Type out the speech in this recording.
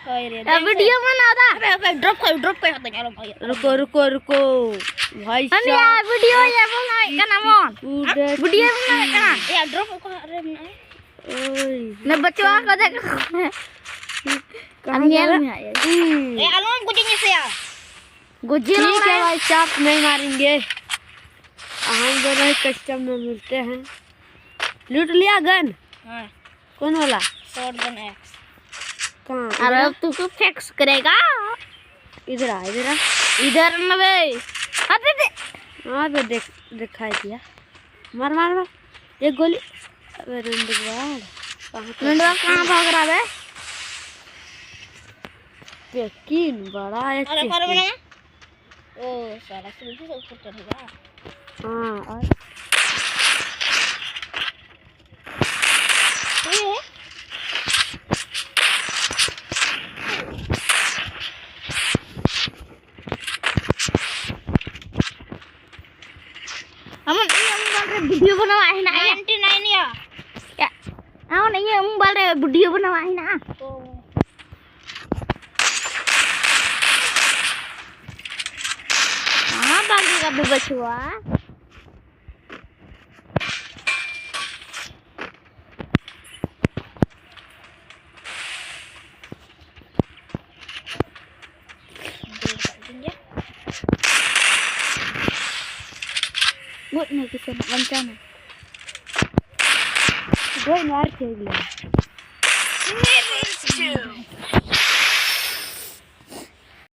Video बना था। अबे ड्रॉप कर चलो भाई। रुको भाई हम यार वीडियो ये बना का नाम वीडियो बना का यार ड्रॉप को अरे ना बच्चों को देख हम ये ए आलम गुजिंग से यार गुजिंग ठीक है भाई चाप नहीं मारेंगे हम दोनों कस्टम में मिलते हैं। लूट लिया गन। हां कौन वाला शॉट गन एक्स कहां? अरे तू को फिक्स करेगा इधर आ इधर न बे अबे हां बे दिखाई दिया। मार एक गोली। अबे रंडवाड़ कहां भाग रहा है यकीन बड़ा है। अरे पर बना ओ साला सीधी से ऊपर चढ़ेगा। हां और ये हम वीडियो बनवा है ना 99 या क्या हम नहीं हम बोल रहे वीडियो बनवा है ना हां भागेगा बे बचवा Buat nih bisa bencana. gue मार खेल लिया।